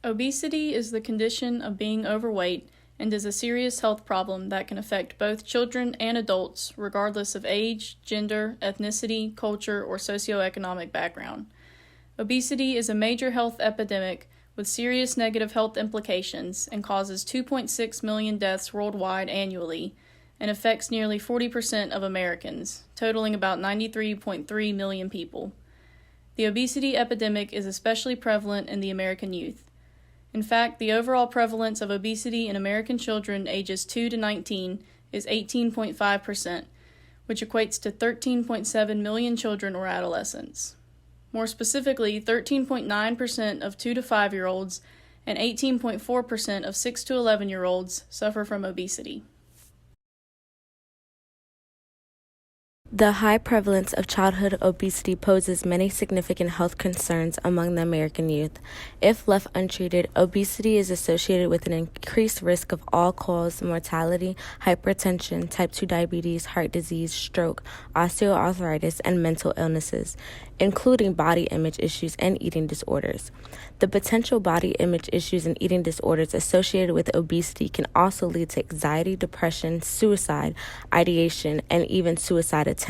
Obesity is the condition of being overweight and is a serious health problem that can affect both children and adults, regardless of age, gender, ethnicity, culture, or socioeconomic background. Obesity is a major health epidemic with serious negative health implications and causes 2.6 million deaths worldwide annually and affects nearly 40% of Americans, totaling about 93.3 million people. The obesity epidemic is especially prevalent in the American youth. In fact, the overall prevalence of obesity in American children ages 2 to 19 is 18.5%, which equates to 13.7 million children or adolescents. More specifically, 13.9% of 2 to 5-year-olds and 18.4% of 6 to 11-year-olds suffer from obesity. The high prevalence of childhood obesity poses many significant health concerns among the American youth. If left untreated, obesity is associated with an increased risk of all-cause mortality, hypertension, type 2 diabetes, heart disease, stroke, osteoarthritis, and mental illnesses, including body image issues and eating disorders. The potential body image issues and eating disorders associated with obesity can also lead to anxiety, depression, suicide, ideation, and even suicide attempts.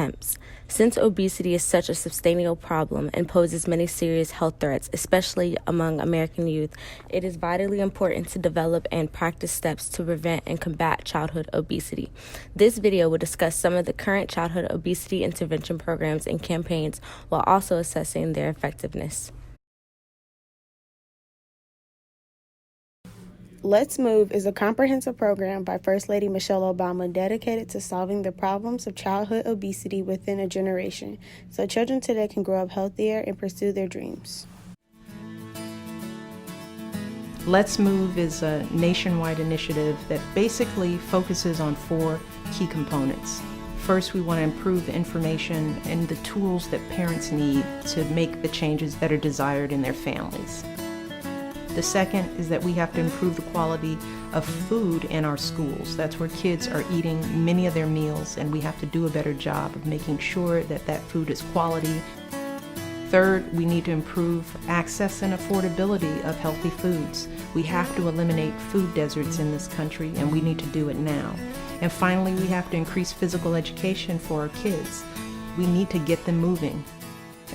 Since obesity is such a sustainable problem and poses many serious health threats, especially among American youth, it is vitally important to develop and practice steps to prevent and combat childhood obesity. This video will discuss some of the current childhood obesity intervention programs and campaigns while also assessing their effectiveness. Let's Move is a comprehensive program by First Lady Michelle Obama dedicated to solving the problems of childhood obesity within a generation, so children today can grow up healthier and pursue their dreams. Let's Move is a nationwide initiative that basically focuses on 4 key components. First, we want to improve the information and the tools that parents need to make the changes that are desired in their families. The second is that we have to improve the quality of food in our schools. That's where kids are eating many of their meals, and we have to do a better job of making sure that that food is quality. Third, we need to improve access and affordability of healthy foods. We have to eliminate food deserts in this country, and we need to do it now. And finally, we have to increase physical education for our kids. We need to get them moving.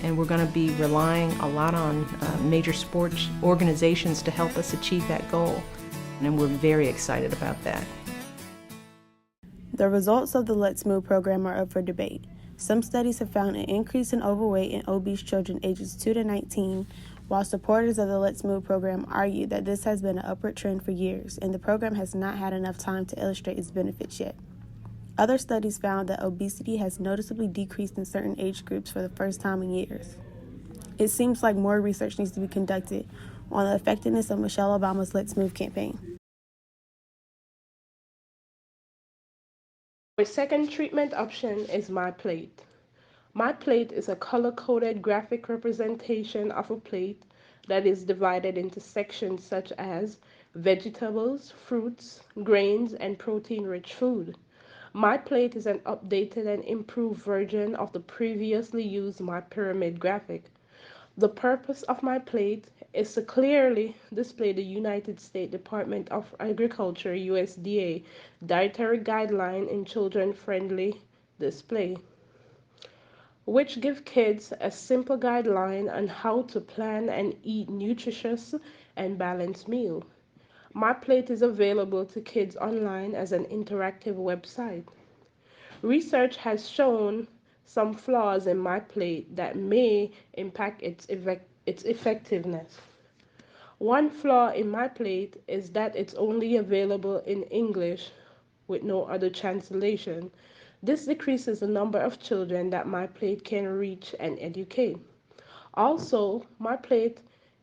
And we're going to be relying a lot on major sports organizations to help us achieve that goal. And we're very excited about that. The results of the Let's Move program are up for debate. Some studies have found an increase in overweight and obese children ages 2 to 19, while supporters of the Let's Move program argue that this has been an upward trend for years, and the program has not had enough time to illustrate its benefits yet. Other studies found that obesity has noticeably decreased in certain age groups for the first time in years. It seems like more research needs to be conducted on the effectiveness of Michelle Obama's Let's Move campaign. My second treatment option is My Plate. My Plate is a color-coded graphic representation of a plate that is divided into sections such as vegetables, fruits, grains, and protein-rich food. My Plate is an updated and improved version of the previously used My Pyramid graphic. The purpose of My Plate is to clearly display the United States Department of Agriculture (USDA) dietary guideline in children-friendly display, which give kids a simple guideline on how to plan and eat nutritious and balanced meal. My Plate is available to kids online as an interactive website. Research has shown some flaws in My Plate that may impact its effectiveness. One flaw in My Plate is that it's only available in English with no other translation. This decreases the number of children that My Plate can reach and educate. Also, My Plate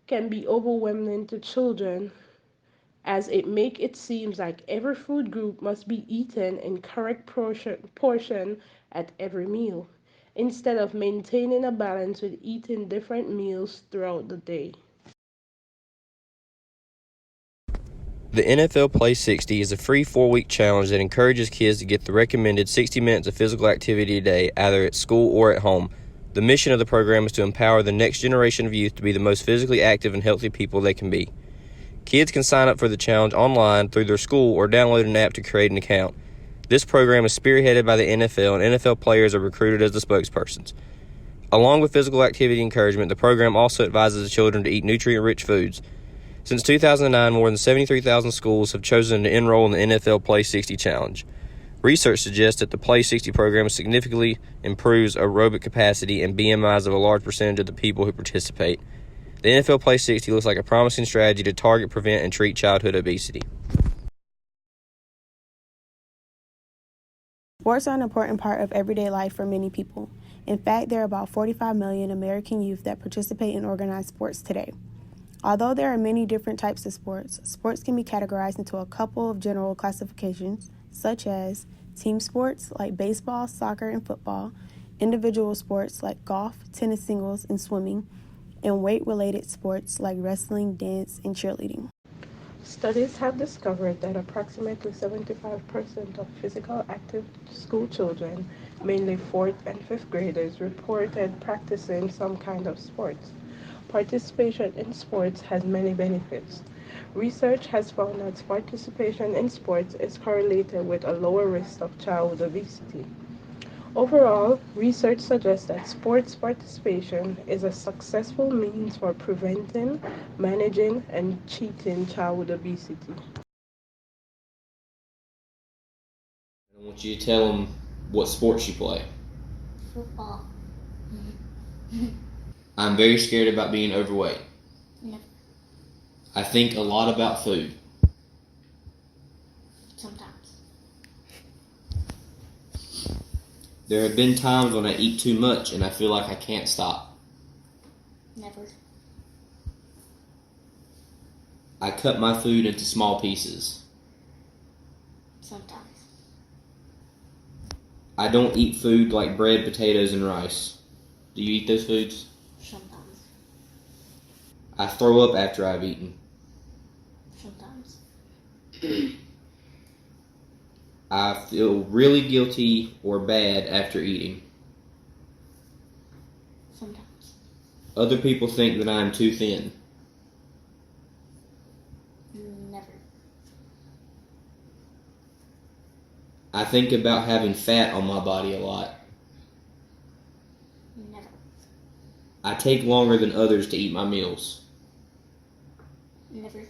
can be overwhelming to children, as it makes it seem like every food group must be eaten in correct portion at every meal, instead of maintaining a balance with eating different meals throughout the day. The NFL Play 60 is a free 4-week challenge that encourages kids to get the recommended 60 minutes of physical activity a day, either at school or at home. The mission of the program is to empower the next generation of youth to be the most physically active and healthy people they can be. Kids can sign up for the challenge online through their school or download an app to create an account. This program is spearheaded by the NFL, and NFL players are recruited as the spokespersons. Along with physical activity encouragement, the program also advises the children to eat nutrient-rich foods. Since 2009, more than 73,000 schools have chosen to enroll in the NFL Play 60 Challenge. Research suggests that the Play 60 program significantly improves aerobic capacity and BMIs of a large percentage of the people who participate. The NFL Play 60 looks like a promising strategy to target, prevent, and treat childhood obesity. Sports are an important part of everyday life for many people. In fact, there are about 45 million American youth that participate in organized sports today. Although there are many different types of sports, sports can be categorized into a couple of general classifications, such as team sports like baseball, soccer, and football, individual sports like golf, tennis singles, and swimming, and weight-related sports like wrestling, dance, and cheerleading. Studies have discovered that approximately 75% of physical active school children, mainly 4th and 5th graders, reported practicing some kind of sports. Participation in sports has many benefits. Research has found that participation in sports is correlated with a lower risk of childhood obesity. Overall, research suggests that sports participation is a successful means for preventing, managing, and treating childhood obesity. I want you to tell them what sports you play. Football. I'm very scared about being overweight. No. I think a lot about food. Sometimes. There have been times when I eat too much and I feel like I can't stop. Never. I cut my food into small pieces. Sometimes. I don't eat food like bread, potatoes, and rice. Do you eat those foods? Sometimes. I throw up after I've eaten. Sometimes. I feel really guilty or bad after eating. Sometimes. Other people think that I'm too thin. Never. I think about having fat on my body a lot. Never. I take longer than others to eat my meals. Never.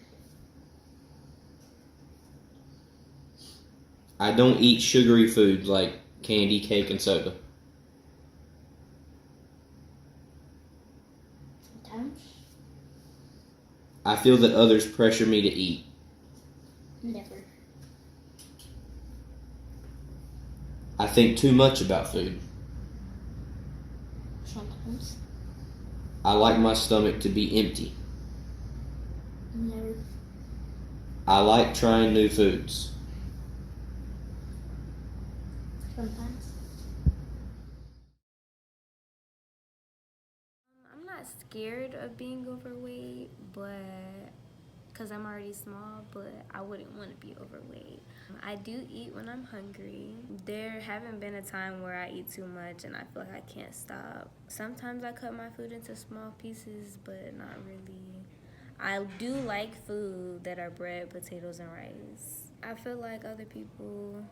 I don't eat sugary foods like candy, cake, and soda. Sometimes. I feel that others pressure me to eat. Never. I think too much about food. Sometimes. I like my stomach to be empty. Never. I like trying new foods. Sometimes. I'm not scared of being overweight, but because I'm already small, but I wouldn't want to be overweight. I do eat when I'm hungry. There haven't been a time where I eat too much and I feel like I can't stop. Sometimes I cut my food into small pieces, but not really. I do like food that are bread, potatoes, and rice. I feel like other people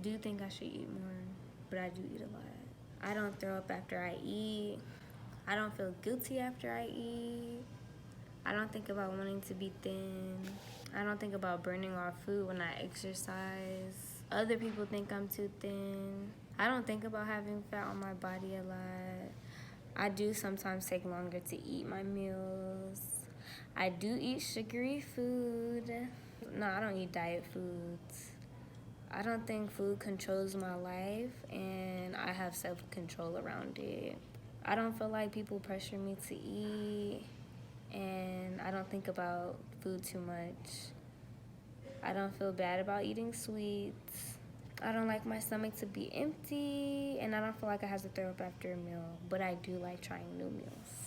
do think I should eat more, but I do eat a lot. I don't throw up after I eat. I don't feel guilty after I eat. I don't think about wanting to be thin. I don't think about burning off food when I exercise. Other people think I'm too thin. I don't think about having fat on my body a lot. I do sometimes take longer to eat my meals. I do eat sugary food. No, I don't eat diet foods. I don't think food controls my life, and I have self-control around it. I don't feel like people pressure me to eat, and I don't think about food too much. I don't feel bad about eating sweets. I don't like my stomach to be empty, and I don't feel like I have to throw up after a meal, but I do like trying new meals.